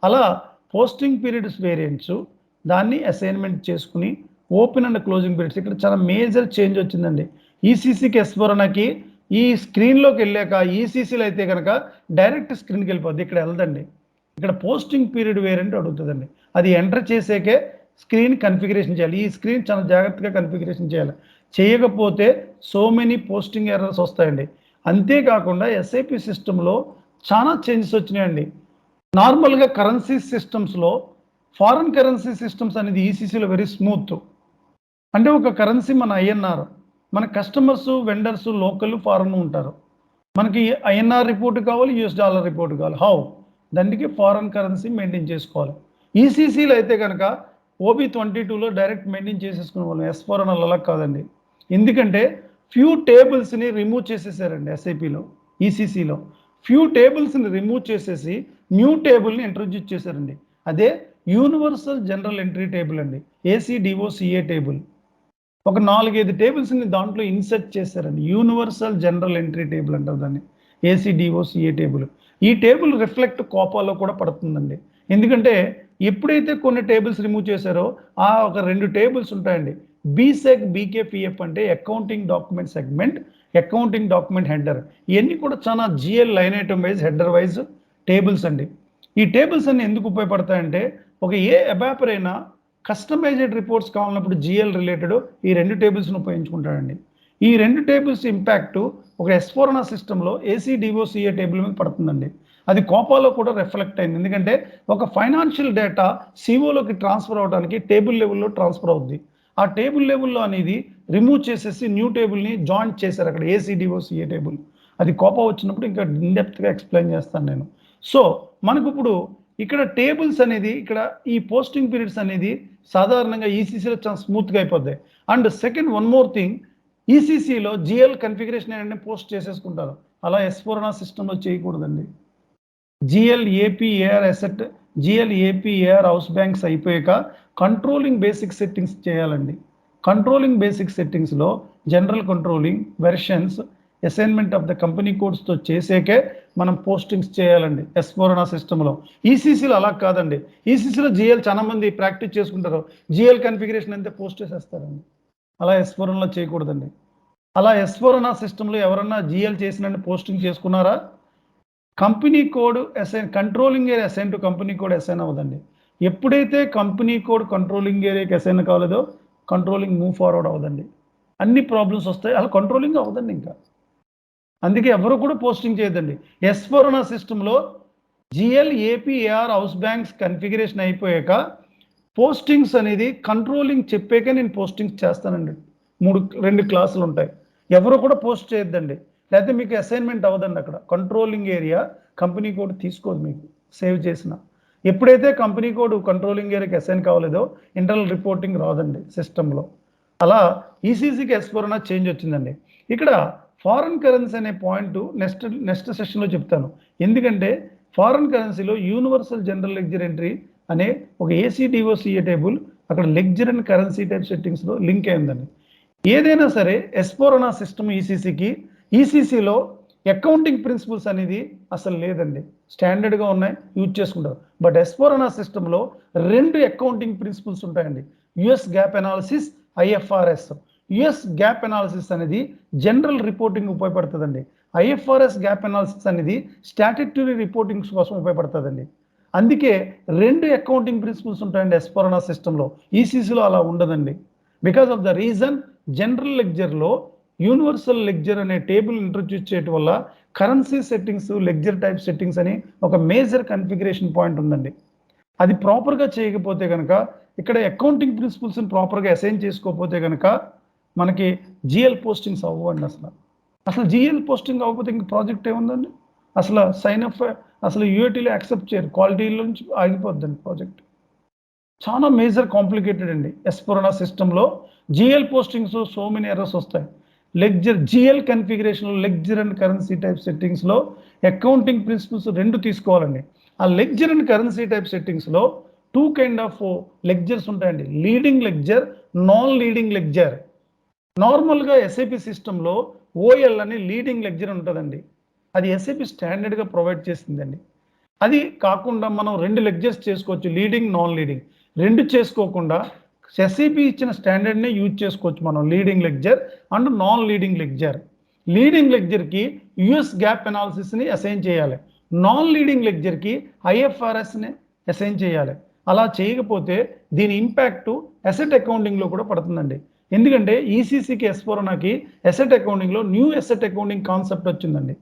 అలా posting periods variants దాన్ని assignment చేసుకుని ఓపెన్ అండ్ క్లోజింగ్ పీరియడ్స్ ఇక్కడ చాలా మేజర్ చేంజ్ వచ్చిందండి. ఈసీసీకి S4 HANAకి ఈ స్క్రీన్లోకి వెళ్ళాక ఈసీసీలో అయితే కనుక డైరెక్ట్ స్క్రీన్కి వెళ్ళిపోద్ది, ఇక్కడ వెళ్దండి. ఇక్కడ పోస్టింగ్ పీరియడ్ వేరియంట్ అడుగుతుందండి. అది ఎంటర్ చేసేకే స్క్రీన్ కన్ఫిగరేషన్ చేయాలి. ఈ స్క్రీన్ చాలా జాగ్రత్తగా కన్ఫిగరేషన్ చేయాలి. చేయకపోతే సో మెనీ పోస్టింగ్ ఎర్రర్స్ వస్తాయండి. అంతేకాకుండా ఎస్ఐపి సిస్టంలో చాలా చేంజెస్ వచ్చినాయండి. నార్మల్గా కరెన్సీ సిస్టమ్స్లో ఫారెన్ కరెన్సీ సిస్టమ్స్ అనేది ఈసీసీలో వెరీ స్మూత్. అంటే ఒక కరెన్సీ మన ఐఎన్ఆర్, మన కస్టమర్స్ వెండర్స్ లోకల్ ఫారెన్ ఉంటారు. మనకి ఐఎన్ఆర్ రిపోర్ట్ కావాలి, యూఎస్ డాలర్ రిపోర్ట్ కావాలి. హౌ దానికి ఫారెన్ కరెన్సీ మెయింటైన్ చేసుకోవాలి. ఈసీసీలో అయితే కనుక OB22లో డైరెక్ట్ మెయింటైన్ చేసేసుకునే వాళ్ళం. S4 HANA అలా కాదండి. ఎందుకంటే ఫ్యూ టేబుల్స్ని రిమూవ్ చేసేసారండి ఎస్ఐపిలో. ఈసీసీలో ఫ్యూ టేబుల్స్ని రిమూవ్ చేసేసి న్యూ టేబుల్ని ఇంట్రొడ్యూస్ చేశారండి. అదే యూనివర్సల్ జనరల్ ఎంట్రీ టేబుల్ అండి, ACDOCA టేబుల్. ఒక 4-5 టేబుల్స్ని దాంట్లో ఇన్సర్ట్ చేశారండి. యూనివర్సల్ జనరల్ ఎంట్రీ టేబుల్ అంటారు దాన్ని, ACDOCA టేబుల్. ఈ టేబుల్ రిఫ్లెక్ట్ కోపాలో కూడా పడుతుందండి. ఎందుకంటే ఎప్పుడైతే కొన్ని టేబుల్స్ రిమూవ్ చేశారో ఆ ఒక 2 టేబుల్స్ ఉంటాయండి. BSEC BKPF అంటే accounting document segment, accounting document header. ఇవన్నీ కూడా చాలా GL line item wise header wise tables అండి. ఈ టేబుల్స్ అన్ని ఎందుకు ఉపయోగపడతాయంటే ఒక అబాపర్ అయినా కస్టమైజ్డ్ రిపోర్ట్స్ కావాలన్నప్పుడు GL రిలేటెడ్ ఈ 2 టేబుల్స్ని ఉపయోగించుకుంటాడండి. ఈ 2 టేబుల్స్ ఇంపాక్ట్ ఒక S4 HANA సిస్టంలో ACDOCA టేబుల్ మీద పడుతుందండి. అది కోపాలో కూడా రిఫ్లెక్ట్ అయింది. ఎందుకంటే ఒక ఫైనాన్షియల్ డేటా సిఓలోకి ట్రాన్స్ఫర్ అవడానికి టేబుల్ లెవెల్లో ట్రాన్స్ఫర్ అవుద్ది. ఆ టేబుల్ లెవెల్లో అనేది రిమూవ్ చేసేసి న్యూ టేబుల్ని జాయిన్ చేశారు అక్కడ, ACDOCA టేబుల్. అది కోపం వచ్చినప్పుడు ఇంకా ఇన్డెప్త్గా ఎక్స్ప్లెయిన్ చేస్తాను నేను. సో మనకు ఇప్పుడు ఇక్కడ టేబుల్స్ అనేది ఇక్కడ ఈ పోస్టింగ్ పీరియడ్స్ అనేది సాధారణంగా ఈసీసీలో చాలా స్మూత్గా అయిపోద్ది. And second one more thing, ఈసీసీలో GL కన్ఫిగరేషన్ ఏంటంటే పోస్ట్ చేసేసుకుంటారు. అలా S4 HANA సిస్టంలో చేయకూడదండి. GL APAR asset, GL APAR house banks అయిపోయాక కంట్రోలింగ్ బేసిక్ సెట్టింగ్స్ చేయాలండి. కంట్రోలింగ్ బేసిక్ సెట్టింగ్స్లో general controlling versions assignment of the company కోడ్స్తో చేసేకే మనం పోస్టింగ్స్ చేయాలండి S4 HANA సిస్టంలో. ఈసీసీలో అలా కాదండి. ఈసీసీలో GL చాలా మంది ప్రాక్టీస్ చేసుకుంటారు, GL కన్ఫిగరేషన్ అంతే పోస్ట్ చేసేస్తారండి. అలా S4 HANAలో చేయకూడదండి. అలా S4 HANA సిస్టంలో ఎవరన్నా GL చేసినట్టు పోస్టింగ్ చేసుకున్నారా, company code assign, controlling area assign to company code assign అవ్వదండి. ఎప్పుడైతే కంపెనీ కోడ్ కంట్రోలింగ్ ఏరియాకి అసైన్ కాలేదో కంట్రోలింగ్ మూవ్ ఫార్వర్డ్ అవ్వదండి. అన్ని ప్రాబ్లమ్స్ వస్తాయి, అలా కంట్రోలింగ్ అవ్వదండి ఇంకా. అందుకే ఎవరు కూడా పోస్టింగ్ చేయొద్దండి. S4 HANA సిస్టంలో GL APAR house banks configuration అయిపోయాక పోస్టింగ్స్ అనేది కంట్రోలింగ్ చెప్పాక నేను పోస్టింగ్స్ చేస్తానండి. 2 క్లాసులు ఉంటాయి. ఎవరు కూడా పోస్ట్ చేయొద్దండి, లేకపోతే మీకు అసైన్మెంట్ అవ్వదండి. అక్కడ కంట్రోలింగ్ ఏరియా కంపెనీ కోడ్ తీసుకోదు మీకు సేవ్ చేసిన. ఎప్పుడైతే కంపెనీ కోడ్ కంట్రోలింగ్ ఏరియాకి అసైన్ కావలేదో ఇంటర్నల్ రిపోర్టింగ్ రాదండి సిస్టంలో. అలా ఈసీసీకి S4 HANA చేంజ్ వచ్చిందండి. ఇక్కడ ఫారెన్ కరెన్సీ అనే పాయింట్ నెక్స్ట్ సెషన్లో చెప్తాను. ఎందుకంటే ఫారెన్ కరెన్సీలో యూనివర్సల్ జనరల్ లెడ్జర్ ఎంట్రీ అనే ఒక ACDOCA టేబుల్ అక్కడ లెడ్జర్ అండ్ కరెన్సీ టైప్ సెట్టింగ్స్లో లింక్ అయిందండి. ఏదైనా సరే S4 HANA సిస్టమ్ ఈసీసీలో అకౌంటింగ్ ప్రిన్సిపల్స్ అనేది అసలు లేదండి. స్టాండర్డ్గా ఉన్నాయి, యూజ్ చేసుకుంటారు. బట్ S4 HANA సిస్టంలో 2 అకౌంటింగ్ ప్రిన్సిపల్స్ ఉంటాయండి, US gap analysis, IFRS. US gap analysis అనేది జనరల్ రిపోర్టింగ్ ఉపయోగపడుతుందండి. IFRS గ్యాప్ అనాలిసిస్ అనేది స్టాట్యుటరీ రిపోర్టింగ్స్ కోసం ఉపయోగపడుతుందండి. అందుకే 2 అకౌంటింగ్ ప్రిన్సిపల్స్ ఉంటాయండి S4 HANA సిస్టంలో. ఈసీసీలో అలా ఉండదండి. Because of the reason general లెడ్జర్లో యూనివర్సల్ లెడ్జర్ అనే టేబుల్ ఇంట్రొడ్యూస్ చేయడం వల్ల currency settings, ledger type settings అని ఒక మేజర్ కన్ఫిగరేషన్ పాయింట్ ఉందండి. అది ప్రాపర్గా చేయకపోతే కనుక, ఇక్కడ అకౌంటింగ్ ప్రిన్సిపల్స్ని ప్రాపర్గా అసైన్ చేసుకోకపోతే కనుక మనకి GL పోస్టింగ్స్ అవ్వండి. అసలు GL పోస్టింగ్ అవ్వకపోతే ఇంక ప్రాజెక్ట్ ఏముందండి. అసలు సైన్ అప్ అసలు UATలో యాక్సెప్ట్ చేయరు, క్వాలిటీలో నుంచి ఆగిపోద్దండి ప్రాజెక్ట్. చాలా మేజర్ కాంప్లికేటెడ్ అండి. S4 HANA సిస్టంలో GL postings so many errors వస్తాయి. లెడ్జర్ GL కన్ఫిగరేషన్లో లెడ్జర్ అండ్ కరెన్సీ టైప్ సెట్టింగ్స్లో అకౌంటింగ్ ప్రిన్సిపల్స్ 2 తీసుకోవాలండి. ఆ లెడ్జర్ అండ్ కరెన్సీ టైప్ సెట్టింగ్స్లో 2 కైండ్ ఆఫ్ లెడ్జర్స్ ఉంటాయండి, leading ledger, non leading ledger. నార్మల్గా SAP సిస్టంలో OL అని లీడింగ్ లెడ్జర్ ఉంటుందండి. అది SAP స్టాండర్డ్గా ప్రొవైడ్ చేసిందండి. అది కాకుండా మనం 2 లెక్చర్స్ చేసుకోవచ్చు, లీడింగ్ నాన్ లీడింగ్. 2 చేసుకోకుండా ఎస్ఏపి ఇచ్చిన స్టాండర్డ్నే యూజ్ చేసుకోవచ్చు మనం, leading ledger and non leading ledger. Leading లెక్చర్కి యుఎస్ గ్యాప్ అనాలిసిస్ని అసైన్ చేయాలి, నాన్ లీడింగ్ లెక్చర్కి ఐఎఫ్ఆర్ఎస్ని అసైన్ చేయాలి. అలా చేయకపోతే దీని ఇంపాక్ట్ అసెట్ అకౌంటింగ్లో కూడా పడుతుందండి. ఎందుకంటే ఈసీసీకి S4 HANAకి అసెట్ అకౌంటింగ్లో న్యూ అసెట్ అకౌంటింగ్ కాన్సెప్ట్ వచ్చిందండి.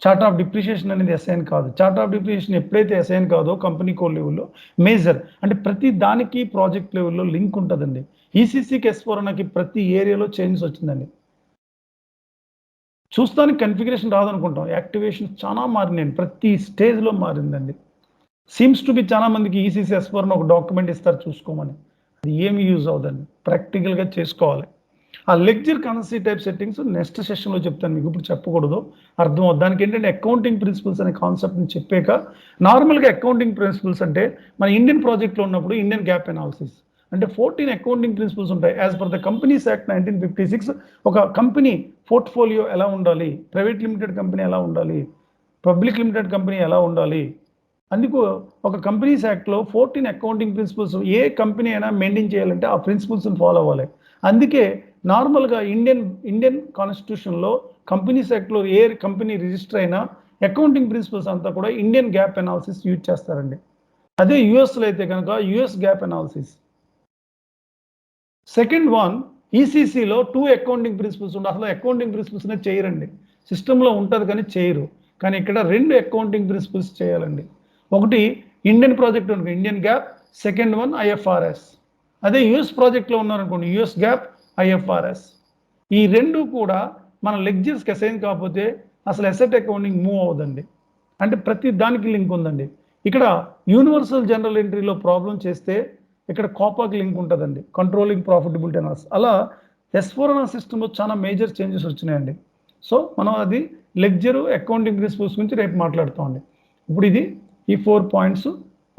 చార్ట్ ఆఫ్ డిప్రిషియేషన్ అనేది అసైన్ కాదు. చార్ట్ ఆఫ్ డిప్రిషియేషన్ ఎప్పుడైతే అసైన్ కాదో కంపెనీ కోడ్ లెవెల్లో మేజర్ అంటే ప్రతి దానికి ప్రాజెక్ట్ లెవెల్లో లింక్ ఉంటుందండి. ఈసీసీకి S4 HANAకి ప్రతి ఏరియాలో చేంజెస్ వచ్చిందండి. చూస్తానికి కన్ఫిగరేషన్ రాదనుకుంటాం, యాక్టివేషన్ చాలా మారినాయండి, ప్రతి స్టేజ్లో మారిందండి. సీమ్స్ టు బి చాలా మందికి ఈసీసీ S4 HANA ఒక డాక్యుమెంట్ ఇస్తారు చూసుకోమని, అది ఏమి యూజ్ అవుదండి, ప్రాక్టికల్గా చేసుకోవాలి. ఆ lecture currency type settings next సెషన్లో చెప్తాను మీకు, ఇప్పుడు చెప్పకూడదు, అర్థం అవుతుంది. దానికి ఏంటంటే అకౌంటింగ్ ప్రిన్సిపల్స్ అనే కాన్సెప్ట్ని చెప్పాక, నార్మల్గా అకౌంటింగ్ ప్రిన్సిపల్స్ అంటే మన ఇండియన్ ప్రాజెక్ట్లో ఉన్నప్పుడు ఇండియన్ గ్యాప్ అనాలిసిస్ అంటే 14 అకౌంటింగ్ ప్రిన్సిపల్స్ ఉంటాయి. As per the companies act 1956 ఒక కంపెనీ పోర్ట్ఫోలియో ఎలా ఉండాలి, ప్రైవేట్ లిమిటెడ్ కంపెనీ ఎలా ఉండాలి, పబ్లిక్ లిమిటెడ్ కంపెనీ ఎలా ఉండాలి, అందుకు ఒక కంపెనీస్ యాక్ట్లో 14 అకౌంటింగ్ ప్రిన్సిపల్స్ ఏ కంపెనీ అయినా మెయింటైన్ చేయాలంటే ఆ ప్రిన్సిపల్స్ని ఫాలో అవ్వాలి. అందుకే నార్మల్గా ఇండియన్ కాన్స్టిట్యూషన్లో కంపెనీస్ యాక్ట్లో ఏ కంపెనీ రిజిస్టర్ అయినా అకౌంటింగ్ ప్రిన్సిపల్స్ అంతా కూడా ఇండియన్ గ్యాప్ అనాలిసిస్ యూజ్ చేస్తారండి. అదే యుఎస్లో అయితే కనుక US GAAP analysis. Second one, ఈసీసీలో 2 అకౌంటింగ్ ప్రిన్సిపల్స్ ఉండే, అసలు అకౌంటింగ్ ప్రిన్సిపల్స్నే చేయరండి, సిస్టంలో ఉంటుంది కానీ చేయరు. కానీ ఇక్కడ 2 అకౌంటింగ్ ప్రిన్సిపల్స్ చేయాలండి. ఒకటి ఇండియన్ ప్రాజెక్ట్ ఉంటుంది Indian gap, second one IFRS. అదే యుఎస్ ప్రాజెక్ట్లో ఉన్నారనుకోండి యుఎస్ గ్యాప్, ఐఎఫ్ఆర్ఎస్. ఈ 2 కూడా మన లెక్చర్స్కి అసైన్ కాకపోతే అసలు అసెట్ అకౌంటింగ్ మూవ్ అవ్వదండి. అంటే ప్రతి దానికి లింక్ ఉందండి. ఇక్కడ యూనివర్సల్ జనరల్ ఎంట్రీలో ప్రాబ్లం చేస్తే ఇక్కడ కోపాకి లింక్ ఉంటుందండి, కంట్రోలింగ్ ప్రాఫిటబిలిటీ అనాలిసిస్. అలా S4 HANA సిస్టంలో చాలా మేజర్ చేంజెస్ వచ్చినాయండి. సో మనం అది లెక్చరు అకౌంటింగ్ ప్రిన్సిపల్స్ గురించి రేపు మాట్లాడుతామండి. ఇప్పుడు ఇది ఈ 4 పాయింట్స్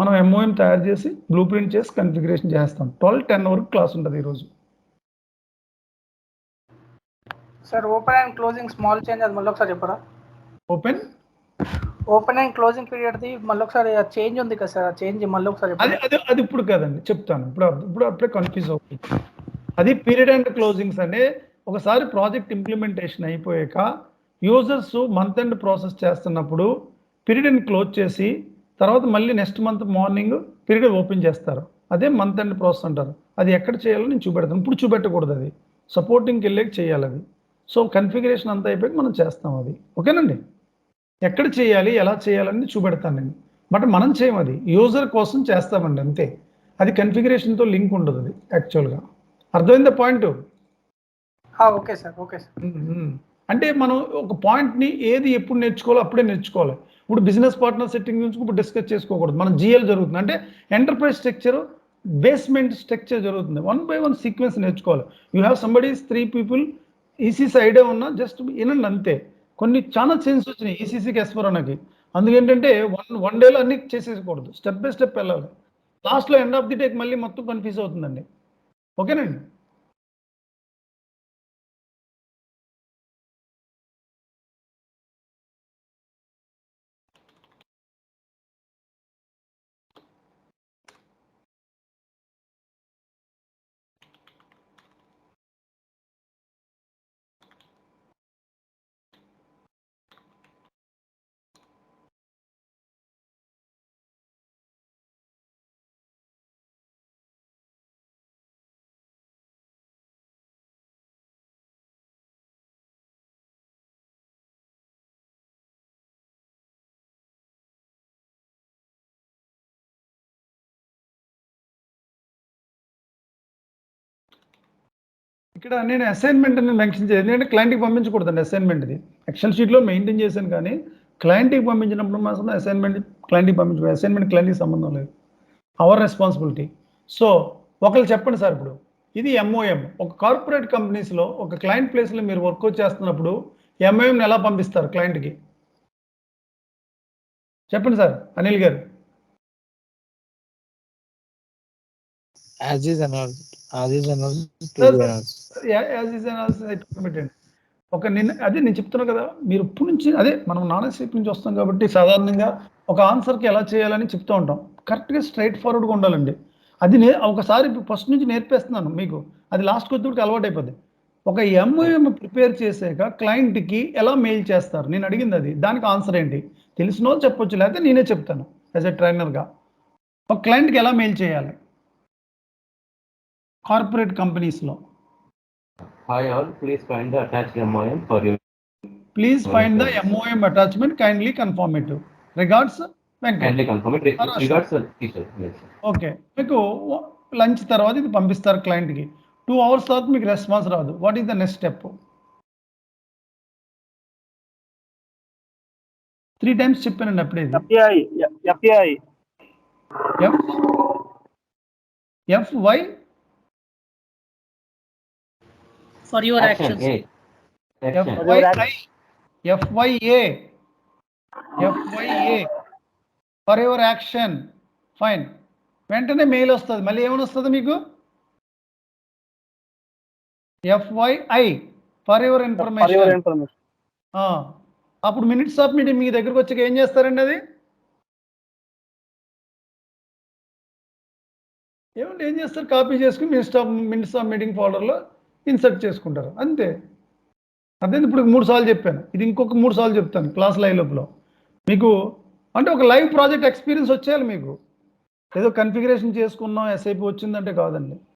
మనం ఎంఓఎం తయారు చేసి బ్లూ ప్రింట్ చేసి కన్ఫిగరేషన్ చేస్తాం. 12-10 వరకు క్లాస్ ఉంటుంది ఈరోజు. Sir open and closing small change అది మళ్ళీ ఒకసారి చెప్పరా? ఓపెన్ అండ్ క్లోజింగ్ పీరియడ్ది మళ్ళీ ఒకసారి చేంజ్ ఉంది కదా సార్, ఆ చేంజ్ మళ్ళీ ఒకసారి అది ఇప్పుడు కాదండి, చెప్తాను. ఇప్పుడు అప్పుడే కన్ఫ్యూజ్ అవుతుంది. అది పీరియడ్ అండ్ క్లోజింగ్స్ అంటే ఒకసారి ప్రాజెక్ట్ ఇంప్లిమెంటేషన్ అయిపోయాక యూజర్స్ మంత్ ఎండ్ ప్రాసెస్ చేస్తున్నప్పుడు పీరియడ్ని క్లోజ్ చేసి తర్వాత మళ్ళీ next month morning period open చేస్తారు. అదే మంత్ ఎండ్ ప్రాసెస్ అంటారు. అది ఎక్కడ చేయాలో నేను చూపెడతాను, ఇప్పుడు చూపెట్టకూడదు, అది సపోర్టింగ్కి వెళ్ళాక చేయాలి అది. సో కన్ఫిగరేషన్ అంతా అయిపోయాక మనం చేస్తాం అది, ఓకేనండి. ఎక్కడ చేయాలి ఎలా చేయాలని చూపెడతాను నేను, బట్ మనం చేయం, అది యూజర్ కోసం చేస్తామండి అంతే. అది కన్ఫిగరేషన్తో లింక్ ఉండదు అది యాక్చువల్గా. అర్థమైందా point? Okay sir, okay sir. అంటే మనం ఒక పాయింట్ని ఏది ఎప్పుడు నేర్చుకోవాలో అప్పుడే నేర్చుకోవాలి. ఇప్పుడు బిజినెస్ పార్ట్నర్ సెట్టింగ్ గురించి ఇప్పుడు డిస్కస్ చేసుకోకూడదు, మనం జిఎల్ జరుగుతుంది అంటే ఎంటర్ప్రైజ్ స్ట్రక్చర్ బేస్మెంట్ స్ట్రక్చర్ జరుగుతుంది. 1 by 1 సీక్వెన్స్ నేర్చుకోవాలి. You have somebody's 3 people ECC idea ఉన్నా జస్ట్ వినండి అంతే. కొన్ని చాలా చేంజెస్ వచ్చినాయి ఈసీసీకి S4 HANAకి. అందుకేంటంటే వన్ డేలో అన్ని చేసేయకూడదు, స్టెప్ బై స్టెప్ వెళ్ళాలి. లాస్ట్లో ఎండ్ ఆఫ్ ది డే మళ్ళీ మొత్తం కన్ఫ్యూజ్ అవుతుందండి, ఓకేనండి. ఇక్కడ నేను అసైన్మెంట్ అని మెన్షన్ చేయలేదు, ఎందుకంటే క్లయింట్కి పంపించకూడదండి అసైన్మెంట్ది. ఎక్సెల్ షీట్లో మెయింటైన్ చేశాను కానీ క్లయింట్కి పంపించినప్పుడు మాత్రం అసైన్మెంట్ క్లయింట్కి పంపించకూడదు. అసైన్మెంట్ క్లయింట్కి సంబంధం లేదు, అవర్ రెస్పాన్సిబిలిటీ. సో ఒకళ్ళు చెప్పండి సార్, ఇప్పుడు ఇది ఎంఓఎం. ఒక కార్పొరేట్ కంపెనీస్లో ఒక క్లయింట్ ప్లేస్లో మీరు వర్క్ చేస్తున్నప్పుడు ఎంఓఎంని ఎలా పంపిస్తారు క్లయింట్కి? చెప్పండి సార్ అనిల్ గారు. As is analysis to be analysis. As is analysis పెట్టండి. అదే నేను చెప్తున్నా కదా, మీరు ఇప్పటి నుంచి అదే మనం నాలెడ్జ్ నుంచి వస్తాం కాబట్టి సాధారణంగా ఒక ఆన్సర్కి ఎలా చేయాలని చెప్తూ ఉంటాం. కరెక్ట్గా స్ట్రైట్ ఫార్వర్డ్గా ఉండాలండి. అది ఒకసారి ఫస్ట్ నుంచి నేర్పేస్తున్నాను మీకు, అది లాస్ట్కి వచ్చేటికి అలవాటు అయిపోద్ది. ఒక ఎంఓఎం ప్రిపేర్ చేసాక క్లయింట్కి ఎలా మెయిల్ చేస్తారు, నేను అడిగింది అది. దానికి ఆన్సర్ ఏంటి తెలిసిన వాళ్ళు చెప్పొచ్చు, లేకపోతే నేనే చెప్తాను యాజ్ ఎ ట్రైనర్గా. ఒక క్లయింట్కి ఎలా మెయిల్ చేయాలి కార్పొరేట్ కంపెనీస్లో. Hi all, please find the attached MOM for you. Please find the MOM attachment, kindly confirm it. Regards Venkat. Kindly confirm it. Regards the teacher. Yes. Okay, మీకు లంచ్ తర్వాత ఇది పంపిస్తారు క్లయింట్కి. 2 hours తర్వాత మీకు రెస్పాన్స్ రాదు. What is the next step? 3 times చెప్పానండి అప్పుడే. FYI FY for your Action. actions. A. Action. FYA for your action. Fine. వెంటనే మెయిల్ వస్తుంది. మళ్ళీ ఏమైనా వస్తుంది మీకు? FYI for your information. అప్పుడు మినిట్స్ ఆఫ్ మీటింగ్ మీ దగ్గరకు వచ్చాక ఏం చేస్తారండి? అది ఏమంటే ఏం చేస్తారు, కాపీ చేసుకుని మినిట్స్ ఆఫ్ మీటింగ్ ఫోల్డర్లో ఇన్సర్ట్ చేసుకుంటారు, అంతే. అదే ఇప్పుడు 3 సార్లు చెప్పాను, ఇది ఇంకొక 3 సార్లు చెప్తాను క్లాస్ లైవ్ లోపల. మీకు అంటే ఒక లైవ్ ప్రాజెక్ట్ ఎక్స్పీరియన్స్ వచ్చేయాలి మీకు. ఏదో కన్ఫిగరేషన్ చేసుకున్నాం SAP వచ్చిందంటే కాదండి.